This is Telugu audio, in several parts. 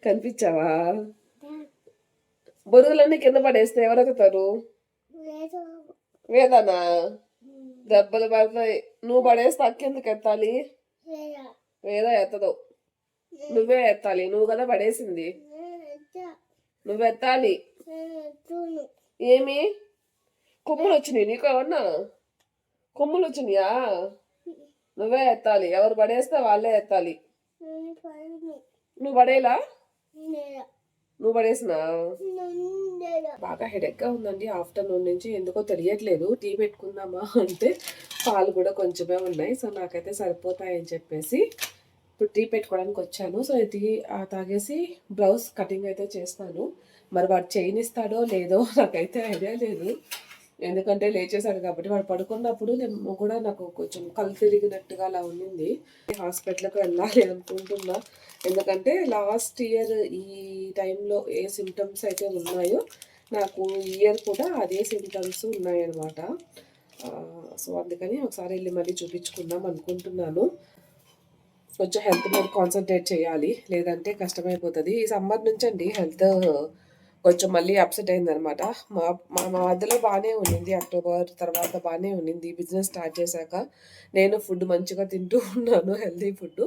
కనిపించావా? బొరుగులన్నీ కింద పడేస్తే ఎవరెత్తుతారు? వేదానా? దెబ్బలు పడతాయి. నువ్వు పడేస్తే అక్కెందుకు ఎత్తాలి? వేద ఎత్తదు, నువ్వే ఎత్తాలి. నువ్వు కదా పడేసింది, నువ్వెత్తాలి. ఏమి కొమ్ములు వచ్చినాయి నీకు? ఏమన్నా కొమ్ములు వచ్చినాయా? నువ్వే ఎత్తాలి. ఎవరు పడేస్తే వాళ్ళే ఎత్తాలి. నువ్వు పడేలా? నువ్వు పడేసినా? బాగా హెడేక్ గా ఉందండి ఆఫ్టర్నూన్ నుంచి, ఎందుకో తెలియట్లేదు. టీ పెట్టుకుందామా అంటే పాలు కూడా కొంచెమే ఉన్నాయి, సో నాకైతే సరిపోతాయని చెప్పేసి ఇప్పుడు టీ పెట్టుకోవడానికి వచ్చాను. సో ఇది తాగేసి బ్లౌజ్ కటింగ్ అయితే చేస్తాను. మరి వాడు చేయనిస్తాడో లేదో నాకైతే ఐడియా లేదు, ఎందుకంటే లేచేసాడు కాబట్టి. వాడు పడుకున్నప్పుడు నేను కూడా నాకు కొంచెం కళ్ళు తిరిగినట్టుగా అలా ఉండింది. హాస్పిటల్కి వెళ్ళాలి అనుకుంటున్నా, ఎందుకంటే లాస్ట్ ఇయర్ ఈ టైంలో ఏ సిమ్టమ్స్ అయితే ఉన్నాయో నాకు ఈ ఇయర్ కూడా అదే సిమ్టమ్స్ ఉన్నాయన్నమాట. సో అందుకని ఒకసారి వెళ్ళి మళ్ళీ చూపించుకుందాం అనుకుంటున్నాను. కొంచెం హెల్త్ మీద కాన్సన్ట్రేట్ చేయాలి, లేదంటే కష్టమైపోతుంది. ఈ సమ్మర్ నుంచి అండి హెల్త్ కొంచెం మళ్ళీ అప్సెట్ అయిందనమాట. మా మా మధ్యలో బాగానే ఉండింది, అక్టోబర్ తర్వాత బాగానే ఉండింది. బిజినెస్ స్టార్ట్ చేశాక నేను ఫుడ్ మంచిగా తింటూ ఉన్నాను, హెల్తీ ఫుడ్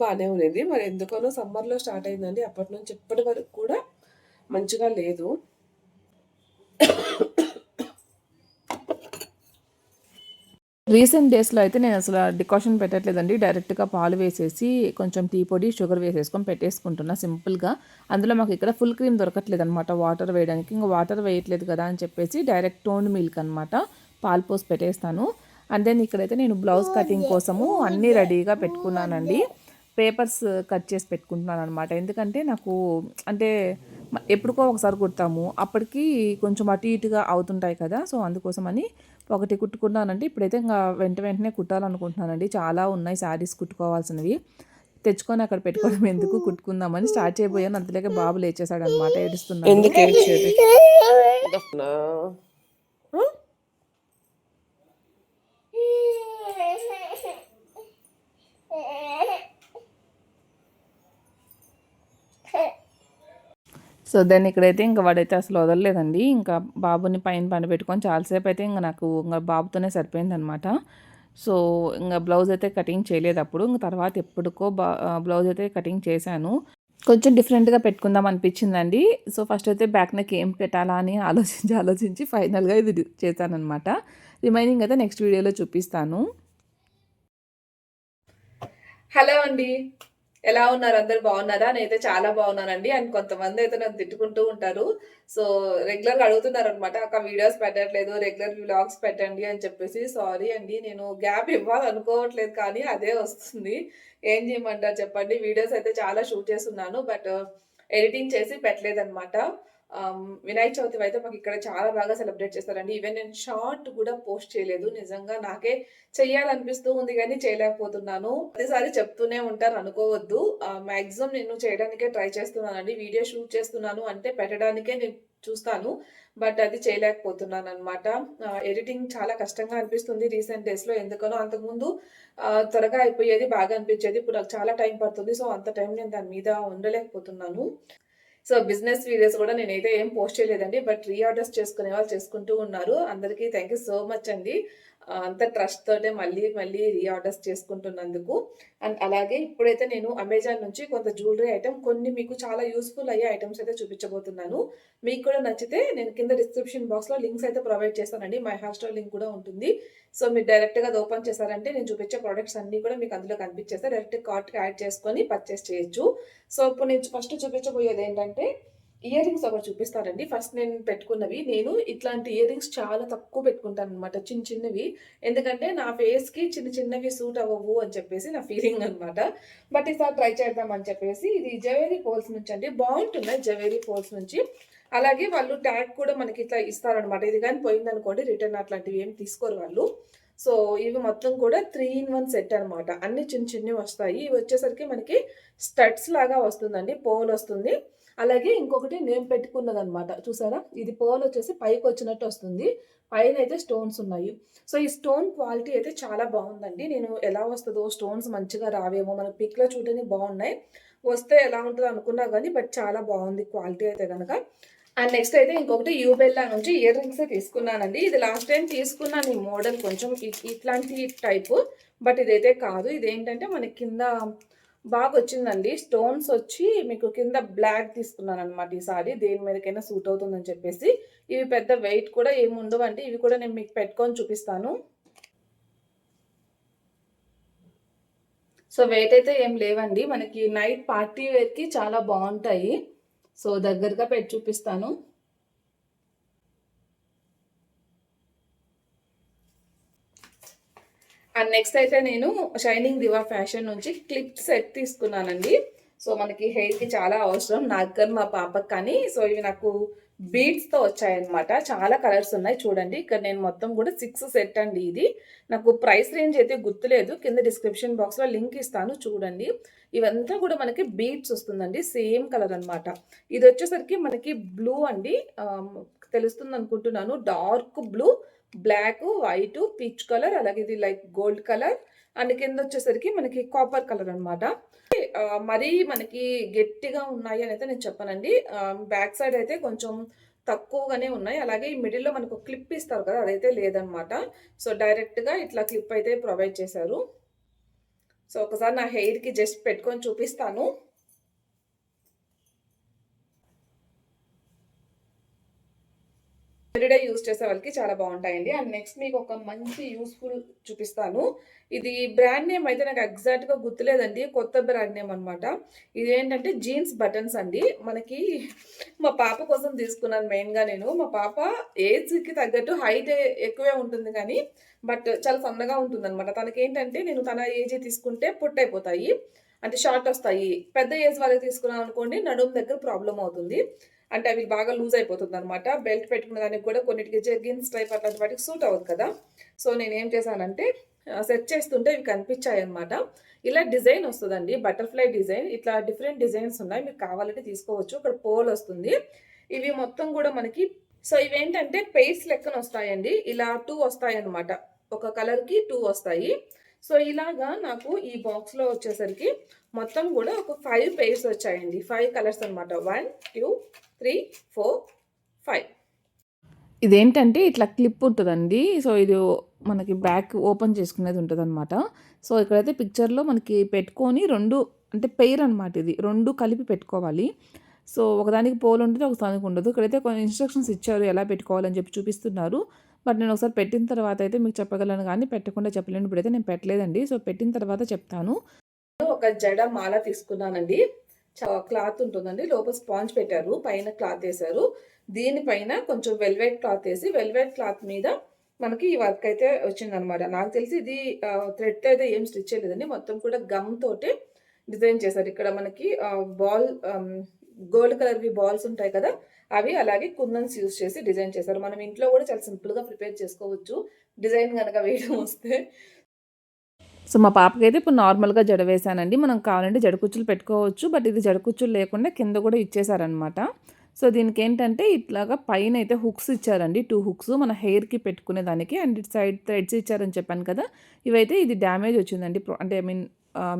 బాగానే ఉండింది. మరి ఎందుకనో సమ్మర్లో స్టార్ట్ అయిందండి, అప్పటి నుంచి ఇప్పటి వరకు కూడా మంచిగా లేదు. రీసెంట్ డేస్లో అయితే నేను అసలు డికాషన్ పెట్టట్లేదండి, డైరెక్ట్గా పాలు వేసేసి కొంచెం టీ పొడి షుగర్ వేసేసుకొని పెట్టేసుకుంటున్నా సింపుల్గా. అందులో మాకు ఇక్కడ ఫుల్ క్రీమ్ దొరకట్లేదు అనమాట వాటర్ వేయడానికి, ఇంకా వాటర్ వేయట్లేదు కదా అని చెప్పేసి డైరెక్ట్ టోన్ మిల్క్ అనమాట పాలు పోసి పెట్టేస్తాను. అండ్ దెన్ ఇక్కడైతే నేను బ్లౌజ్ కటింగ్ కోసము అన్నీ రెడీగా పెట్టుకున్నానండి. పేపర్స్ కట్ చేసి పెట్టుకుంటున్నాను అనమాట, ఎందుకంటే నాకు అంటే ఎప్పుడుకో ఒకసారి కుడతాము, అప్పటికి కొంచెం అటు ఇటుగా అవుతుంటాయి కదా, సో అందుకోసమని ఒకటి కుట్టుకున్నానండి. ఇప్పుడైతే ఇంకా వెంటనే కుట్టాలనుకుంటున్నానండి, చాలా ఉన్నాయి శారీస్ కుట్టుకోవాల్సినవి. తెచ్చుకొని అక్కడ పెట్టుకోవడం ఎందుకు, కుట్టుకుందామని స్టార్ట్ చేయబోయాను, అంతలేక బాబు లేచేసాడు అనమాట, ఏడుస్తున్నాడు. ఎందుకు ఏడ్చేది? సో దెన్ ఇక్కడైతే ఇంకా వాడైతే అసలు వదలలేదండి, ఇంకా బాబుని పైన పండబెట్టుకొని చాలాసేపు అయితే ఇంకా నాకు ఇంకా బాబుతోనే సరిపోయిందనమాట. సో ఇంకా బ్లౌజ్ అయితే కటింగ్ చేయలేదు అప్పుడు, ఇంకా తర్వాత ఎప్పటికో బ్లౌజ్ అయితే కటింగ్ చేశాను. కొంచెం డిఫరెంట్గా పెట్టుకుందాం అనిపించిందండి. సో ఫస్ట్ అయితే బ్యాక్ నెక్ ఏం పెట్టాలా అని ఆలోచించి ఫైనల్గా ఇది చేశానమాట. రిమైనింగ్ అయితే నెక్స్ట్ వీడియోలో చూపిస్తాను. హలో అండి, ఎలా ఉన్నారు? అందరు బాగున్నారా? నేనైతే చాలా బాగున్నానండి. అండ్ కొంతమంది అయితే నన్ను తిట్టుకుంటూ ఉంటారు. సో రెగ్యులర్గా అడుగుతున్నారు అనమాట, అక్క వీడియోస్ పెట్టట్లేదు, రెగ్యులర్ వ్లాగ్స్ పెట్టండి అని చెప్పేసి. సారీ అండి, నేను గ్యాప్ ఇవ్వాలనుకోవట్లేదు, కానీ అదే వస్తుంది. ఏం చేయమంటారు చెప్పండి. వీడియోస్ అయితే చాలా షూట్ చేస్తున్నాను, బట్ ఎడిటింగ్ చేసి పెట్టలేదన్నమాట. వినాయక చవితి అయితే మాకు ఇక్కడ చాలా బాగా సెలబ్రేట్ చేస్తారండి. ఈవెన్ నేను షార్ట్ కూడా పోస్ట్ చేయలేదు. నిజంగా నాకే చెయ్యాలనిపిస్తూ ఉంది కానీ చేయలేకపోతున్నాను. ప్రతిసారి చెప్తూనే ఉంటారు అనుకోవద్దు. మాక్సిమం నేను చేయడానికే ట్రై చేస్తున్నానండి. వీడియో షూట్ చేస్తున్నాను అంటే పెట్టడానికే నేను చూస్తాను, బట్ అది చేయలేకపోతున్నాను అనమాట. ఎడిటింగ్ చాలా కష్టంగా అనిపిస్తుంది రీసెంట్ డేస్లో, ఎందుకనో. అంతకుముందు త్వరగా అయిపోయేది, బాగా అనిపించేది. ఇప్పుడు నాకు చాలా టైం పడుతుంది. సో అంత టైం నేను దాని మీద ఉండలేకపోతున్నాను. సో బిజినెస్ వీడియోస్ కూడా నేనైతే ఏం పోస్ట్ చేయలేదండి, బట్ రీఆర్డర్స్ చేసుకునే వాళ్ళు చేసుకుంటూ ఉన్నారు. అందరికీ థ్యాంక్ యూ సో మచ్ అండి, అంత ట్రస్ట్ తోటే మళ్ళీ రీఆర్డర్స్ చేసుకుంటున్నందుకు. అండ్ అలాగే ఇప్పుడైతే నేను అమెజాన్ నుంచి కొంత జ్యువెలరీ ఐటమ్, కొన్ని మీకు చాలా యూస్ఫుల్ అయ్యే ఐటమ్స్ అయితే చూపించబోతున్నాను. మీకు కూడా నచ్చితే నేను కింద డిస్క్రిప్షన్ బాక్స్లో లింక్స్ అయితే ప్రొవైడ్ చేస్తానండి. మై హార్ స్టోర్ లింక్ కూడా ఉంటుంది. సో మీరు డైరెక్ట్గా అది ఓపెన్ చేశారంటే నేను చూపించే ప్రోడక్ట్స్ అన్నీ కూడా మీకు అందులో కనిపించేస్తే డైరెక్ట్ కార్ట్కి యాడ్ చేసుకొని పర్చేస్ చేయొచ్చు. సో ఇప్పుడు నేను ఫస్ట్ చూపించబోయేది ఏంటంటే ఇయర్ రింగ్స్ ఒకటి చూపిస్తానండి. ఫస్ట్ నేను పెట్టుకున్నవి, నేను ఇట్లాంటి ఇయర్ రింగ్స్ చాలా తక్కువ పెట్టుకుంటాను అనమాట, చిన్నవి. ఎందుకంటే నా ఫేస్కి చిన్నవి సూట్ అవ్వవు అని చెప్పేసి నా ఫీలింగ్ అనమాట. బట్ ఈసారి ట్రై చేద్దాం అని చెప్పేసి, ఇది జవేరీ పోల్స్ నుంచి అండి, బాగుంటున్నాయి జవేరీ పోల్స్ నుంచి. అలాగే వాళ్ళు ట్యాగ్ కూడా మనకి ఇట్లా ఇస్తారనమాట. ఇది కానీ పోయిందనుకోండి రిటర్న్ అట్లాంటివి ఏం తీసుకోరు వాళ్ళు. సో ఇవి మొత్తం కూడా 3-in-1 సెట్ అనమాట. అన్ని చిన్నవి వస్తాయి. ఇవి వచ్చేసరికి మనకి స్టడ్స్ లాగా వస్తుందండి, పోల్ వస్తుంది. అలాగే ఇంకొకటి నేను పెట్టుకున్నది అనమాట, చూసారా? ఇది పోల్ వచ్చేసి పైకి వచ్చినట్టు వస్తుంది, పైన అయితే స్టోన్స్ ఉన్నాయి. సో ఈ స్టోన్ క్వాలిటీ అయితే చాలా బాగుందండి. నేను ఎలా వస్తుందో, స్టోన్స్ మంచిగా రావేమో, మన పిక్లో చూడని బాగున్నాయి. వస్తే ఎలా ఉంటదో అనుకున్నా గానీ, బట్ చాలా బావుంది క్వాలిటీ అయితే గనక. అండ్ నెక్స్ట్ అయితే ఇంకొకటి యూబెల్లా నుంచి ఇయర్ రింగ్స్ తీసుకున్నానండి. ఇది లాస్ట్ టైమ్ తీసుకున్నాను ఈ మోడల్ కొంచెం ఇట్లాంటి టైపు. బట్ ఇదైతే కాదు. ఇదేంటంటే మనకి కింద బాగొచ్చిందండి. స్టోన్స్ వచ్చి మీకు కింద బ్లాక్ తీసుకున్నాననమాట ఈసారి. దేని మీదకైనా సూట్ అవుతుందని చెప్పేసి. ఇవి పెద్ద వెయిట్ కూడా ఏమి ఉండవండి. ఇవి కూడా నేను మీకు పెట్టుకొని చూపిస్తాను. సో, వెయిట్ అయితే ఏం లేవండి. మనకి నైట్ పార్టీ వేర్‌కి చాలా బావుంటాయి. సో, దగ్గరగా పెట్టి చూపిస్తాను. అండ్ నెక్స్ట్ అయితే నేను షైనింగ్ దివా ఫ్యాషన్ నుంచి క్లిప్ సెట్ తీసుకున్నానండి. సో, మనకి హెయిర్‌కి చాలా అవసరం. నాకు కానీ, మా పాపకి కానీ. సో, ఇవి నాకు బీడ్స్‌తో వచ్చాయన్నమాట. చాలా కలర్స్ ఉన్నాయి చూడండి. ఇక్కడ నేను మొత్తం కూడా 6 సెట్ అండి ఇది. నాకు ప్రైస్ రేంజ్ అయితే గుర్తులేదు. కింద డిస్క్రిప్షన్ బాక్స్‌లో లింక్ ఇస్తాను చూడండి. ఇవంతా కూడా మనకి బీడ్స్ వస్తుందండి. సేమ్ కలర్ అన్నమాట. ఇది వచ్చేసరికి మనకి బ్లూ అండి. తెలుస్తుందనుకుంటున్నాను. Dark blue, black, white, peach colour, అలాగే ఇది లైక్ గోల్డ్ కలర్ అండ్ కిందొచ్చేసరికి మనకి కాపర్ కలర్ అనమాట. మరీ మనకి గట్టిగా ఉన్నాయి అని అయితే నేను చెప్పనండి. బ్యాక్ సైడ్ అయితే కొంచెం తక్కువగానే ఉన్నాయి. అలాగే ఈ మిడిల్‌లో మనకు క్లిప్ ఇస్తారు కదా! అదైతే లేదనమాట. సో, డైరెక్ట్‌గా ఇట్లా క్లిప్ అయితే ప్రొవైడ్ చేశారు. సో, ఒకసారి నా హెయిర్‌కి జస్ట్ పెట్టుకొని చూపిస్తాను. ఎవ్రీడే యూజ్ చేసే వాళ్ళకి చాలా బావుంటాయండి. అండ్ నెక్స్ట్ మీకు ఒక మంచి యూజ్‌ఫుల్ చూపిస్తాను. ఇది బ్రాండ్ నేమ్ అయితే నాకు ఎగ్జాక్ట్‌గా గుర్తులేదండి. కొత్త బ్రాండ్ నేమ్ అనమాట. ఇదేంటంటే జీన్స్ బటన్స్ అండి. మనకి మా పాప కోసం తీసుకున్నాను మెయిన్‌గా నేను. మా పాప ఏజ్‌కి తగ్గట్టు హైట్ ఎక్కువే ఉంటుంది కానీ, బట్ చాలా సన్నగా ఉంటుందనమాట. తనకేంటంటే నేను తన ఏజ్ తీసుకుంటే పొట్టయిపోతాయి. అంటే షార్ట్ వస్తాయి. పెద్ద ఏజ్ వాళ్ళకి తీసుకున్నాం అనుకోండి నడుము దగ్గర ప్రాబ్లమ్ అవుతుంది. అంటే అవి బాగా లూజ్ అయిపోతుందనమాట. బెల్ట్ పెట్టుకునే దానికి కూడా కొన్నిటికి జెగ్గిన్స్ టైప్ అట్లాంటి వాటికి సూట్ అవ్వదు కదా! సో, నేనేం చేశానంటే సెట్ చేస్తుంటే ఇవి కనిపించాయన్నమాట. ఇలా డిజైన్ వస్తదండి. Butterfly design. ఇట్లా డిఫరెంట్ డిజైన్స్ ఉన్నాయి. మీకు కావాలంటే తీసుకోవచ్చు. ఇక్కడ పోల్ వస్తుంది. ఇవి మొత్తం కూడా మనకి సో, ఇవేంటంటే పెయిర్స్ లెక్కన వస్తాయండి. ఇలా 2 వస్తాయన్నమాట. ఒక కలర్‌కి 2 వస్తాయి. సో, ఇలాగా నాకు ఈ బాక్స్‌లో వచ్చేసరికి మొత్తం కూడా ఒక 5 పెయిర్స్ వచ్చాయండి. 5 కలర్స్ అనమాట. 1, 2, 3, 4, 5. ఇదేంటంటే ఇట్లా క్లిప్ ఉంటదండి. సో, ఇది మనకి బ్యాక్ ఓపెన్ చేసుకునేది ఉంటదనమాట. సో, ఇక్కడైతే పిక్చర్‌లో మనకి పెట్టుకొని 2 అంటే పెయిర్ అనమాట ఇది. 2 కలిపి పెట్టుకోవాలి. సో, ఒకదానికి పోల్ ఉంటది. ఒకదానికి ఉండదు. ఇక్కడైతే కొన్ని ఇన్‌స్ట్రక్షన్స్ ఇచ్చారు. ఎలా పెట్టుకోవాలని చెప్పి చూపిస్తున్నారు. బట్ నేను ఒకసారి పెట్టిన తర్వాత అయితే మీకు చెప్పగలను గానీ పెట్టకుండా చెప్పలేను. ఇప్పుడైతే నేను పెట్టలేదండి. సో, పెట్టిన తర్వాత చెప్తాను. ఒక జడ మాల తీసుకున్నానండి. క్లాత్ ఉంటుందండి. లోపల స్పాంజ్ పెట్టారు. పైన క్లాత్ ఏసారు. దీనిపైన కొంచెం వెల్వెట్ క్లాత్ ఏసి, వెల్వెట్ క్లాత్ మీద మనకి ఈ వర్క్ అయితే వచ్చిందనమాట. నాకు తెలిసి ఇది థ్రెడ్‌తో అయితే ఏం స్టిచ్ చేయలేదండి. మొత్తం కూడా గమ్ తోటే డిజైన్ చేశారు. ఇక్కడ మనకి గోల్డ్ కలర్‌వి బాల్స్ ఉంటాయి కదా! అవి అలాగే కుందన్స్ యూజ్ చేసి డిజైన్ చేశారు. మనం ఇంట్లో కూడా చాలా సింపుల్‌గా ప్రిపేర్ చేసుకోవచ్చు. డిజైన్ గనక వేయడం వస్తే. సో, మా పాపకైతే ఇప్పుడు నార్మల్‌గా జడ వేశానండి. మనం కావాలంటే జడకుచ్చులు పెట్టుకోవచ్చు. బట్ ఇది జడకుచ్చులు లేకుండా కింద కూడా ఇచ్చేసారనమాట. సో, దీనికేంటంటే ఇట్లాగా పైనైతే హుక్స్ ఇచ్చారండి. 2 హుక్స్ మన హెయిర్‌కి పెట్టుకునేదానికి. అండ్ ఇటు సైడ్ థ్రెడ్స్ ఇచ్చారని చెప్పాను కదా! ఇవైతే ఇది డ్యామేజ్ వచ్చిందండి. అంటే ఐ మీన్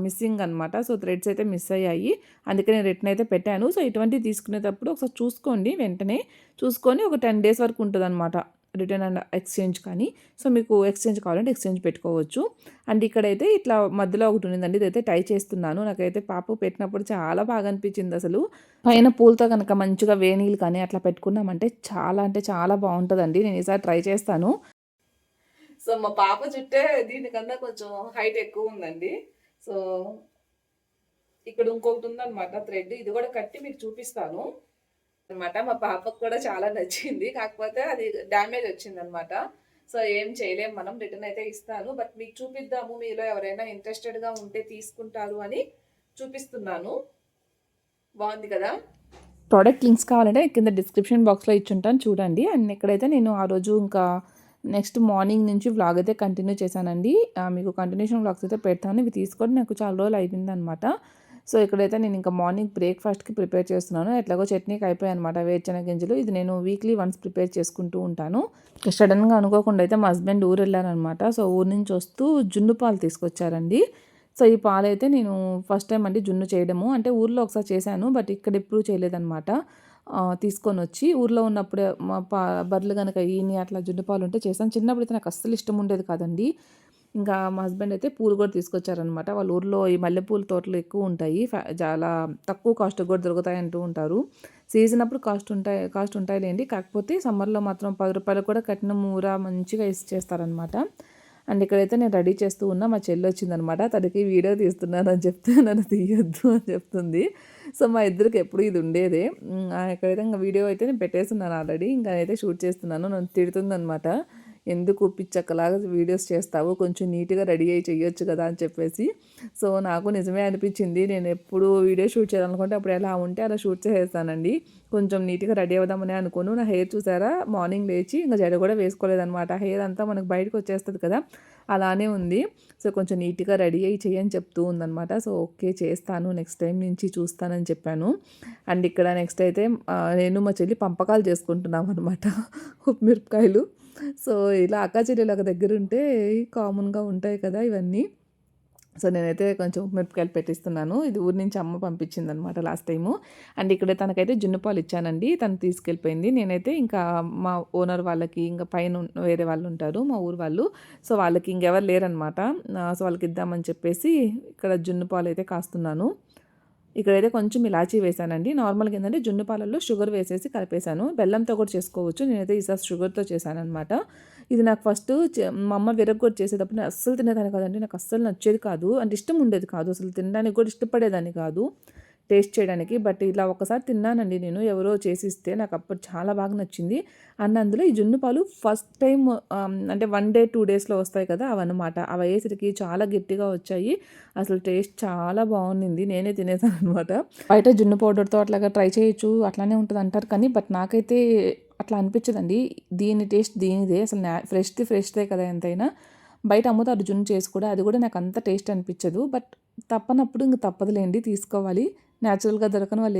మిస్సింగ్ అనమాట. సో, థ్రెడ్స్ అయితే మిస్ అయ్యాయి. అందుకే నేను రిటర్న్ అయితే పెట్టాను. సో, ఇటువంటివి తీసుకునేటప్పుడు ఒకసారి చూసుకోండి వెంటనే. చూసుకొని ఒక 10 డేస్ వరకు ఉంటదనమాట. రిటర్న్ అండ్ ఎక్స్‌చేంజ్ కానీ. సో, మీకు ఎక్స్‌చేంజ్ కావాలంటే ఎక్స్‌చేంజ్ పెట్టుకోవచ్చు. అండ్ ఇక్కడైతే ఇట్లా మధ్యలో ఒకటి ఉన్నిందండి. ఇదైతే టై చేస్తున్నాను. నాకైతే పాప పెట్టినప్పుడు చాలా బాగా అనిపించింది అసలు. పైన పూలతో గనక మంచిగా వేణీలు కానీ అట్లా పెట్టుకున్నామంటే చాలా అంటే చాలా బావుంటదండి. నేను ఈసారి ట్రై చేస్తాను. సో, మా పాప జుట్టే దీనికన్నా కొంచెం హైట్ ఎక్కువుందండి. సో, ఇక్కడ ఇంకొకటి ఉందనమాట థ్రెడ్. ఇది కూడా కట్టి మీకు చూపిస్తాను. అనమాట. మా పాపకు కూడా చాలా నచ్చింది. కాకపోతే అది డ్యామేజ్ వచ్చిందనమాట. సో, ఏం చేయలేం మనం. రిటర్న్ అయితే ఇస్తాను. బట్ మీకు చూపిద్దాము. మీలో ఎవరైనా ఇంట్రెస్టెడ్‌గా ఉంటే తీసుకుంటారు అని చూపిస్తున్నాను. బావుంది కదా! ప్రొడక్ట్ లింక్స్ కావాలంటే కింద డిస్క్రిప్షన్ బాక్స్‌లో ఇచ్చుంటాను చూడండి. అండ్ ఇక్కడైతే నేను ఆ రోజు ఇంకా నెక్స్ట్ మార్నింగ్ నుంచి వ్లాగ్ అయితే కంటిన్యూ చేశానండి. మీకు కంటిన్యూషన్ వ్లాగ్స్ అయితే పెడతాను. ఇవి తీసుకొని నాకు చాలా రోజులు అయిపోయిందనమాట. సో, ఇక్కడైతే నేను ఇంకా మార్నింగ్ బ్రేక్‌ఫాస్ట్‌కి ప్రిపేర్ చేస్తున్నాను. ఎట్లాగో చట్నీకి అయిపోయాయనమాట వేరుశెనగ గింజలు. ఇది నేను వీక్లీ వన్స్ ప్రిపేర్ చేసుకుంటూ ఉంటాను. సడన్‌గా అనుకోకుండా అయితే మా హస్బెండ్ ఊరెళ్ళారనమాట. సో, ఊరు నుంచి వస్తూ జున్ను పాలు తీసుకొచ్చారండి. సో, ఈ పాలైతే నేను ఫస్ట్ టైమ్ అండి జున్ను చేయడము. అంటే ఊర్లో ఒకసారి చేశాను. బట్ ఇక్కడ ఎప్పుడు చేయలేదనమాట. తీసుకొనొచ్చి ఊర్లో ఉన్నప్పుడే మా బర్రెలు గనక ఈని అట్లా జున్ను పాలుంటే చేశాను. చిన్నప్పుడైతే నాకు అస్సలు ఇష్టం ఉండేది కాదండి. ఇంకా మా హస్బెండ్ అయితే పూలు కూడా తీసుకొచ్చారనమాట. వాళ్ళ ఊర్లో ఈ మల్లెపూల తోటలు ఎక్కువుంటాయి. చాలా తక్కువ కాస్ట్‌కి కూడా దొరుకుతాయి అంటూ ఉంటారు. సీజన్ అప్పుడు కాస్ట్ ఉంటాయిలెండి. కాకపోతే సమ్మర్‌లో మాత్రం రూ. 10 కూడా కట్నం ఊర మంచిగా ఇచ్చేస్తారనమాట. అండ్ ఇక్కడైతే నేను రెడీ చేస్తూ ఉన్నా. మా చెల్లొచ్చిందనమాట. తనకి వీడియో తీస్తున్నానని చెప్తే నన్ను తీయొద్దు అని చెప్తుంది. సో, మా ఇద్దరికి ఎప్పుడు ఇది ఉండేదే. ఇక్కడైతే ఇంక వీడియో అయితే నేను పెట్టేసున్నాను ఆల్రెడీ. ఇంకా నేనైతే షూట్ చేస్తున్నాను. నన్ను తిడుతుందనమాట. ఎందుకు పిచ్చక్కలాగా వీడియోస్ చేస్తావు? కొంచెం నీట్‌గా రెడీ అయ్యి చెయ్యొచ్చు కదా! అని చెప్పేసి. సో, నాకు నిజమే అనిపించింది. నేను ఎప్పుడు వీడియో షూట్ చేయాలనుకుంటే అప్పుడు ఎలా ఉంటే అలా షూట్ చేసేస్తానండి. కొంచెం నీట్‌గా రెడీ అవుదామని అనుకోను. నా హెయిర్ చూసారా? మార్నింగ్ లేచి ఇంక జడ కూడా వేసుకోలేదనమాట. హెయిర్ అంతా మనకు బయటకు వచ్చేస్తది కదా! అలానే ఉంది. సో, కొంచెం నీట్‌గా రెడీ అయ్యి చెయ్యి అని చెప్తూ ఉందనమాట. సో, ఓకే చేస్తాను. నెక్స్ట్ టైమ్ నుంచి చూస్తానని చెప్పాను. అండ్ ఇక్కడ నెక్స్ట్ అయితే నేను మా చెల్లి పంపకాలు చేసుకుంటున్నామనమాట. ఉప్పుమిరపకాయలు. సో, ఇలా అక్కా చెల్లెలు ఒక దగ్గరుంటే కామన్‌గా ఉంటాయి కదా! ఇవన్నీ. సో, నేనైతే కొంచెం మిరపకాయలు పెట్టిస్తున్నాను. ఇది ఊరు నుంచి అమ్మ పంపించిందనమాట లాస్ట్ టైము. అండ్ ఇక్కడ తనకైతే జున్ను పాలు ఇచ్చానండి. తను తీసుకెళ్ళిపోయింది. నేనైతే ఇంకా మా ఓనర్ వాళ్ళకి, ఇంకా పైన వేరే వాళ్ళుంటారు మా ఊరు వాళ్ళు. సో, వాళ్ళకి ఇంకెవరు లేరనమాట. సో, వాళ్ళకిద్దామని చెప్పేసి ఇక్కడ జున్ను పాలైతే కాస్తున్నాను. ఇక్కడైతే కొంచెం ఇలాచీ వేశానండి. నార్మల్‌గా ఏంటంటే జున్ను పాలల్లో షుగర్ వేసేసి కలిపేశాను. బెల్లంతో కూడా చేసుకోవచ్చు. నేనైతే ఈసారి షుగర్‌తో చేశాననమాట. ఇది నాకు ఫస్టు మా అమ్మ విరగ్గొట్టి చేసేటప్పుడు నేను అస్సలు తినేదాన్ని కాదండి. నాకు అస్సలు నచ్చేది కాదు. అంటే ఇష్టం ఉండేది కాదు. అసలు తినడానికి కూడా ఇష్టపడేదాన్ని కాదు. టేస్ట్ చేయడానికి. బట్ ఇలా ఒకసారి తిన్నానండి నేను. ఎవరో చేసిస్తే నాకప్పుడు చాలా బాగా నచ్చింది. అండ్ అందులో ఈ జున్ను పాలు ఫస్ట్ టైమ్ అంటే 1 డే, 2 డేస్‌లో వస్తాయి కదా! అవన్నమాట. అవయ్యేసరికి చాలా గట్టిగా వచ్చాయి. అసలు టేస్ట్ చాలా బావుండింది. నేనే తినేసాననమాట. బయట జున్ను పౌడర్‌తో అట్లాగా ట్రై చేయొచ్చు. అట్లానే ఉంటదంటారు కానీ, బట్ నాకైతే అట్లా అనిపించదండి. దీని టేస్ట్ దీనిదే. అసలు ఫ్రెష్‌దే కదా ఎంతైనా. బయట అమ్ముతారు జున్ను చేసి కూడా. అది కూడా నాకు అంత టేస్ట్ అనిపించదు. బట్ తప్పనప్పుడు ఇంక తప్పదులేండి తీసుకోవాలి. నేచురల్‌గా దొరకని వాళ్ళు